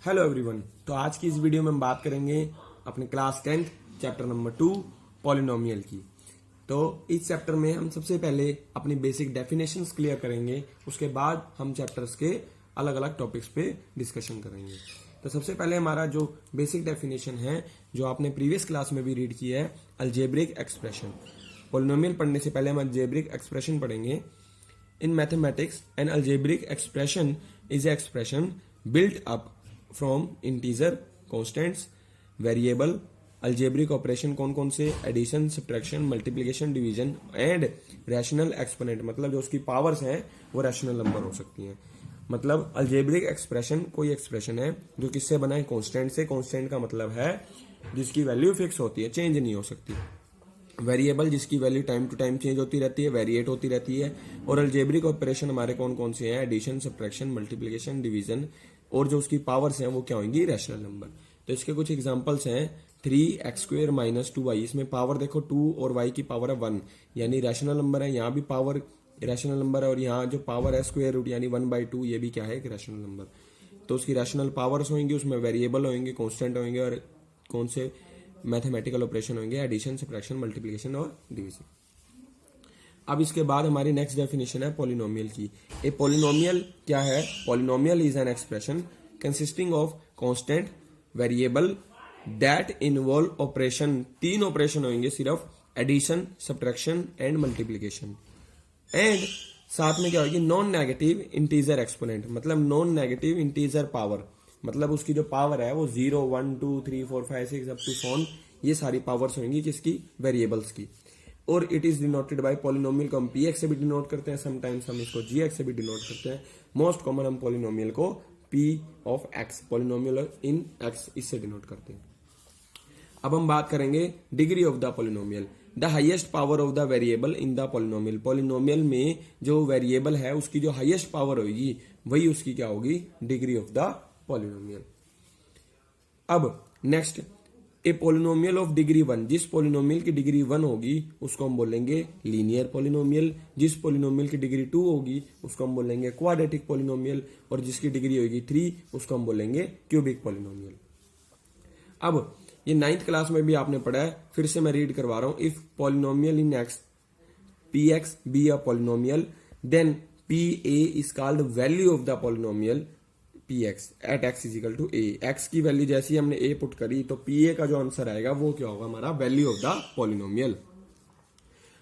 Hello everyone. तो आज की इस वीडियो में हम बात करेंगे अपने class 10th chapter number 2 polynomial की। तो इस चैप्टर में हम सबसे पहले अपनी बेसिक डेफिनेशंस क्लियर करेंगे, उसके बाद हम चैप्टर्स के अलग अलग टॉपिक्स पे डिस्कशन करेंगे। तो सबसे पहले हमारा जो बेसिक डेफिनेशन है, जो आपने प्रीवियस क्लास में भी रीड किया है, अलजेब्रिक एक्सप्रेशन। पॉलिनोमियल पढ़ने से पहले हम अलजेब्रिक एक्सप्रेशन पढ़ेंगे। In mathematics, an algebraic expression is an expression built up from integer, constants, variable, algebraic operation कौन कौन से, addition, subtraction, multiplication, division and rational exponent, मतलब जो उसकी पावर्स हैं वो रैशनल नंबर हो सकती हैं। मतलब अलजेब्रिक एक्सप्रेशन कोई एक्सप्रेशन है जो किससे बना है, कॉन्स्टेंट से। कॉन्स्टेंट का मतलब है जिसकी वैल्यू फिक्स होती है, चेंज नहीं हो सकती। वेरिएबल जिसकी value time to time change होती रहती है, वेरिएट होती रहती है। और अलजेब्रिक ऑपरेशन हमारे कौन कौन से हैं, एडिशन, सब्ट्रैक्शन, मल्टीप्लिकेशन, डिवीजन, और जो उसकी पावर्स हैं वो क्या होंगी, रैशनल नंबर। तो इसके कुछ एग्जांपल्स हैं, 3x² - 2y। इसमें पावर देखो 2 और y की पावर है 1, यानी रैशनल नंबर है। यहाँ भी पावर रैशनल नंबर है, और यहाँ जो पावर है स्क्वायर रूट यानी 1/2, ये भी क्या है, एक रैशनल नंबर। तो उसकी रैशनल पावर्स होंगी, उसमें वेरिएबल होंगे, कॉन्स्टेंट होंगे, और कौन से मैथमेटिकल ऑपरेशन होंगे, एडिशन, सब्ट्रैक्शन, मल्टीप्लिकेशन और डिवीजन। अब इसके बाद हमारी नेक्स्ट डेफिनेशन है पॉलिनोमियल की। ए पॉलिनोमियल क्या है? Polynomial is an expression consisting of constant, variable that involve operation. 3 operation होंगे सिर्फ, addition, subtraction and multiplication. And साथ में क्या होगी, नॉन नेगेटिव इंटीजर एक्सपोनेंट, मतलब नॉन नेगेटिव इंटीजर पावर, मतलब उसकी जो पावर है वो 0, 1, 2, 3, 4, 5, 6 अप टू सोन, ये सारी पावर्स होंगी किसकी, वेरिएबल्स की। और it is denoted by polynomial को हम पी एक्स से भी डिनोट करते हैं, समटाइम्स हम इसको जी एक्स से भी डिनोट करते हैं। मोस्ट कॉमन हम पॉलिनोमियल को P of x, polynomial in x, इससे डिनोट करते हैं। अब हम बात करेंगे degree of the polynomial. The highest power of the variable in the polynomial. Polynomial में जो वेरिएबल है उसकी जो हाईएस्ट पावर होगी वही उसकी क्या होगी, डिग्री ऑफ द पॉलिनोमियल। अब next, a polynomial of degree 1। जिस पॉलिनोमियल की डिग्री 1 होगी उसको हम बोलेंगे लीनियर पॉलिनोमियल। जिस पॉलिनोमियल की डिग्री 2 होगी उसको हम बोलेंगे क्वाड्रेटिक पॉलिनोमियल, और जिसकी डिग्री होगी 3 उसको हम बोलेंगे क्यूबिक पॉलिनोमियल। अब ये 9th क्लास में भी आपने पढ़ा है, फिर से मैं रीड करवा रहा हूं। If polynomial in x p x be a polynomial, then p a is called value of the polynomial P x at x is equal to a. X की वैल्यू जैसी हमने ए पुट करी तो पी ए का जो आंसर आएगा वो क्या होगा, हमारा वैल्यू ऑफ द पॉलिनोमियल।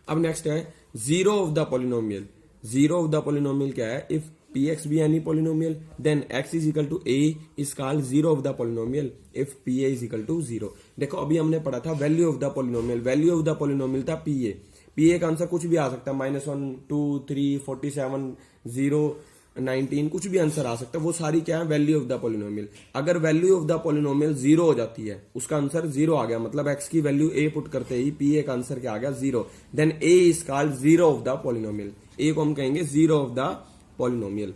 अब नेक्स्ट है zero of the polynomial. Zero of the polynomial क्या है, if p x be any polynomial then x is equal to a is called zero of the polynomial if p a is equal to 0। देखो अभी हमने पढ़ा था value of the polynomial, value of the polynomial था p a. P a का answer कुछ भी आ सकता है, -1, 2, 3, 47, 0, 19, कुछ भी आंसर आ सकता है। वो सारी क्या है, वैल्यू ऑफ द पॉलिनोमियल। अगर वैल्यू ऑफ द पॉलिनोमियल 0 हो जाती है, उसका आंसर 0 आ गया, मतलब एक्स की वैल्यू ए पुट करते ही पी ए का आंसर क्या आ गया, 0, then A is called zero of the polynomial. A को हम कहेंगे जीरो ऑफ द पॉलिनोमियल।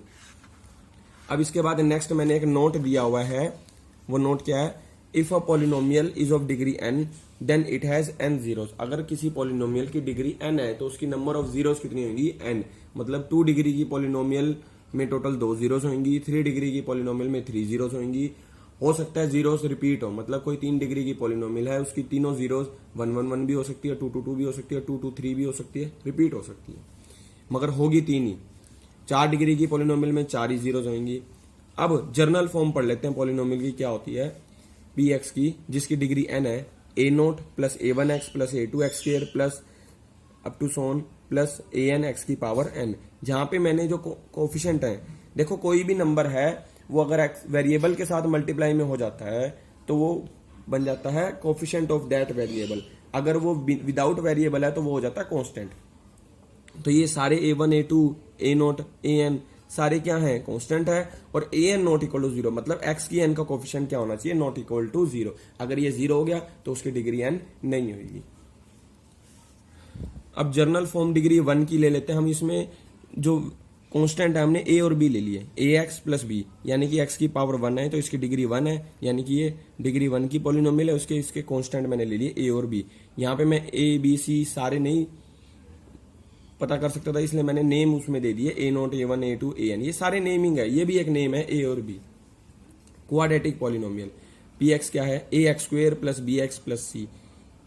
अब इसके बाद नेक्स्ट मैंने एक नोट दिया हुआ है, वो नोट क्या है, if a polynomial is of degree n then it has n zeros. अगर किसी पॉलिनोमियल की डिग्री n है तो उसकी नंबर ऑफ जीरोस कितनी होंगी, n। मतलब 2 डिग्री की पॉलिनोमियल में टोटल 2 जीरोस होंगी, 3 डिग्री की पॉलिनोमियल में 3 जीरोस होंगी। हो सकता है जीरोस रिपीट हो, मतलब कोई 3 डिग्री की पॉलिनोमियल है, उसकी तीनों जीरोस 1, 1, 1 भी हो सकती है, 2, 2, 2 भी हो सकती है, 2, 2, 3 भी हो सकती है, रिपीट हो सकती है, मगर होगी 3 ही। 4 डिग्री की पॉलिनोमियल में 4 ही जीरोस होंगी। अब जर्नल फॉर्म पढ़ लेते हैं पॉलिनोमियल की क्या होती है, पी एक्स की, जिसकी डिग्री n है, a0 plus a1x plus a2x square plus up to so on plus an x की पावर n। जहां पे मैंने जो कोफिशिएंट है, देखो कोई भी नंबर है वो अगर वेरिएबल के साथ मल्टीप्लाई में हो जाता है तो वो बन जाता है कोफिशिएंट ऑफ दैट वेरिएबल। अगर वो विदाउट वेरिएबल है तो वो हो जाता है कांस्टेंट। तो ये सारे a1, a2, a0, an सारे क्या हैं, कांस्टेंट है। और an नॉट इक्वल टू 0, मतलब x की n का कोफिशिएंट क्या होना चाहिए, नॉट इक्वल टू 0। अगर ये 0 हो गया तो उसकी डिग्री n नहीं होगी। अब जर्नल फॉर्म डिग्री 1 की ले लेते हैं हम। इसमें जो कांस्टेंट है हमने a और b ले लिए, ax प्लस b, यानी कि x की पावर 1 है तो इसकी डिग्री 1 है, यानी कि ये डिग्री 1 की पॉलिनोमियल है। उसके इसके कांस्टेंट मैंने ले लिए a और b। यहाँ पे मैं a b c सारे नहीं पता कर सकता था, इसलिए मैंने नेम उसमें दे दिए, a0, a1, a2, an। ये सारे नेमिंग है, ये भी एक नेम है a और b। Quadratic polynomial. P X क्या है, A x square plus B X plus C,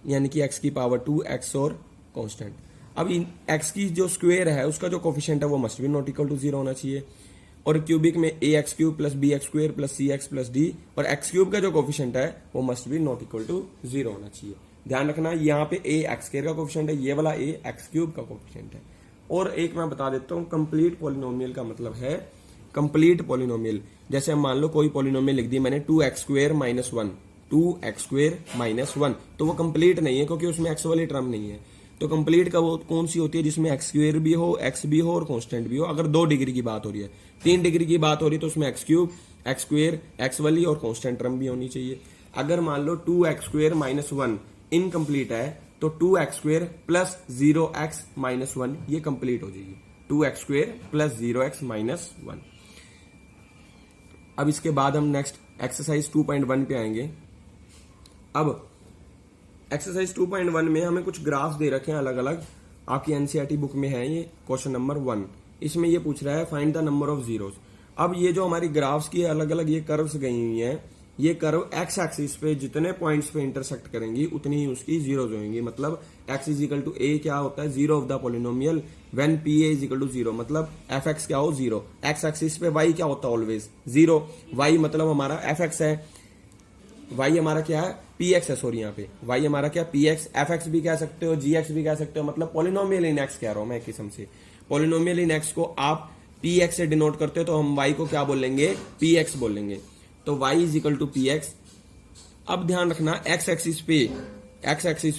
यानी कि एक्स की पावर 2 एक्स और कांस्टेंट। अब इन एक्स की जो स्क्वेयर है उसका जो कोफिशिएंट है वो must be not equal to 0 होना चाहिए। और क्यूबिक में A x cube plus B x square plus C x plus D, और एक्स क्यूब का जो कोफिशिएंट है वो must be not equal to 0 होना चाहिए। ध्यान रखना यहाँ पे ए एक्स स्क्वेयर का कोफिशिएंट है, ये वाला ए एक्स क्यूब का कोफिशिएंट है। और एक मैं बता देता हूँ, कंप्लीट पॉलिनोमियल का मतलब है कंप्लीट पॉलिनोमियल। जैसे हम मान लो कोई पॉलिनोमियल लिख दी मैंने 2x square minus 1, 2x square minus 1, तो वो कंप्लीट नहीं है क्योंकि उसमें x वाली टर्म नहीं है। तो कंप्लीट का वो कौन सी होती है जिसमें एक्स स्क्वेयर भी हो, एक्स भी हो और कांस्टेंट भी हो। अगर 2 डिग्री की बात हो रही है, 3 डिग्री की बात हो रही है तो उसमें x cube, x square, x वाली और कांस्टेंट टर्म भी होनी चाहिए। अगर मान लो 2x स्क्वेयर माइनस 1 इनकम्प्लीट है तो 2x square plus 0x minus 1 ये कंप्लीट हो जाएगी, 2x square plus 0x minus 1। अब इसके बाद हम नेक्स्ट एक्सरसाइज 2.1 पे आएंगे। अब एक्सरसाइज 2.1 में हमें कुछ ग्राफ्स दे रखे हैं अलग अलग, आपकी एनसीईआरटी बुक में है ये क्वेश्चन नंबर 1। इसमें ये पूछ रहा है find the number of zeros. अब ये जो हमारी ग्राफ्स की अलग अलग ये कर्व्स गई हुई हैं, ये कर्व एक्स एक्सिस पे जितने पॉइंट्स पे इंटरसेक्ट करेंगी उतनी ही उसकी जीरोस होंगी। मतलब x is equal to a क्या होता है, zero of the polynomial when p a is equal to 0, मतलब एफ एक्स क्या हो 0। एक्स एक्सिस पे वाई क्या होता है ऑलवेज 0, वाई मतलब हमारा एफ एक्स है, वाई हमारा क्या है पी एक्स है, सॉरी यहाँ पे वाई हमारा क्या पी एक्स, एफ एक्स भी कह सकते हो, जी एक्स भी कह सकते हो, मतलब पॉलिनोमियल इन एक्स कह रहा हूं मैं एक किस्म से। पॉलिनोमियल इन एक्स को आप पी एक्स से डिनोट करते हो तो हम वाई को क्या बोलेंगे, पी एक्स बोलेंगे। तो y is equal to p x. अब ध्यान रखना एक्स एक्सिस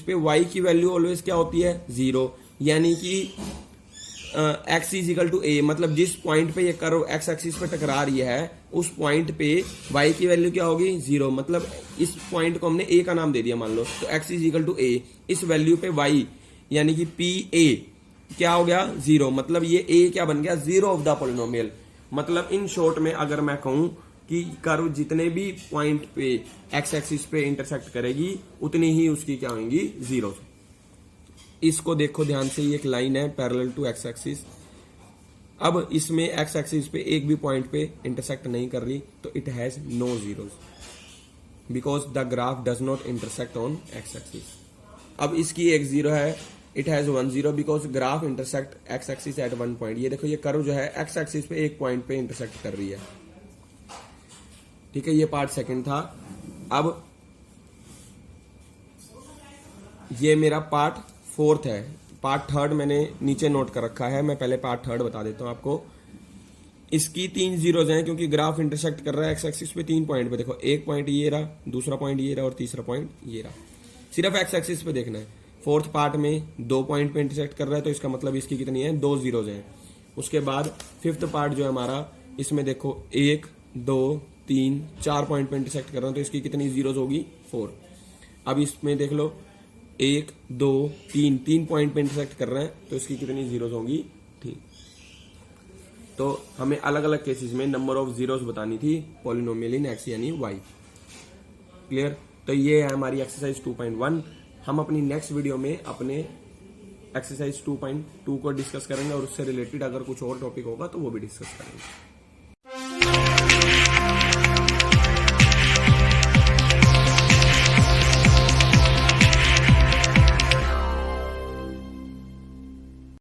पे y की वैल्यू ऑलवेज क्या होती है 0, यानी कि x is equal to a, मतलब जिस पॉइंट पे ये कर्व x एक्सिस पे टकरा रही है उस पॉइंट पे y की वैल्यू क्या होगी 0, मतलब इस पॉइंट को हमने a का नाम दे दिया मान लो, तो x is equal to a। इस वैल्यू पे y यानी कि पी ए क्या हो गया 0, मतलब ये a क्या बन गया, जीरो ऑफ द पॉलिनोमियल। मतलब इन शॉर्ट में अगर मैं कहूं कि कर्व जितने भी पॉइंट पे एक्स एक्सिस पे इंटरसेक्ट करेगी उतनी ही उसकी क्या होंगी जीरो। इसको देखो ध्यान से, ये एक लाइन है पैरेलल टू एक्स एक्सिस। अब इसमें एक्स एक्सिस पे एक भी पॉइंट पे इंटरसेक्ट नहीं कर रही तो it has no zeros because the graph does not intersect on x axis. अब इसकी एक जीरो है, it has 1 0 because graph intersect x axis at 1 point. ये देखो ये कर्व जो है एक्स एक्सिस पे एक पॉइंट पे इंटरसेक्ट कर रही है, ठीक है। ये पार्ट सेकंड था। अब ये मेरा पार्ट फोर्थ है, पार्ट थर्ड मैंने नीचे नोट कर रखा है, मैं पहले पार्ट थर्ड बता देता हूं आपको। इसकी 3 जीरोज हैं क्योंकि ग्राफ इंटरसेक्ट कर रहा है एक्स एक्सिस पे 3 पॉइंट पे। देखो एक पॉइंट ये रहा, दूसरा पॉइंट ये रहा और तीसरा पॉइंट ये रहा। सिर्फ एक्स एक्सिस पे देखना है। फोर्थ पार्ट में 2 पॉइंट पे इंटरसेक्ट कर रहा है तो इसका मतलब इसकी कितनी है 2 जीरोज हैं। उसके बाद फिफ्थ पार्ट जो है हमारा, इसमें देखो 1 2 3 4 पॉइंट पे इंटरसेक्ट कर रहा हूं तो इसकी कितनी जीरोज होगी 4। अब इसमें देख लो 1 2 3 पॉइंट पे इंटरसेक्ट कर रहे हैं तो इसकी कितनी जीरोज होंगी, ठीक। तो हमें अलग अलग केसेस में नंबर ऑफ जीरोज बतानी थी पॉलिनोमियल इन एक्स यानी वाई। क्लियर। तो ये है हमारी एक्सरसाइज 2.1। हम अपनी नेक्स्ट वीडियो में अपने एक्सरसाइज 2.2 को डिस्कस करेंगे और उससे रिलेटेड अगर कुछ और टॉपिक होगा तो वो भी डिस्कस करेंगे।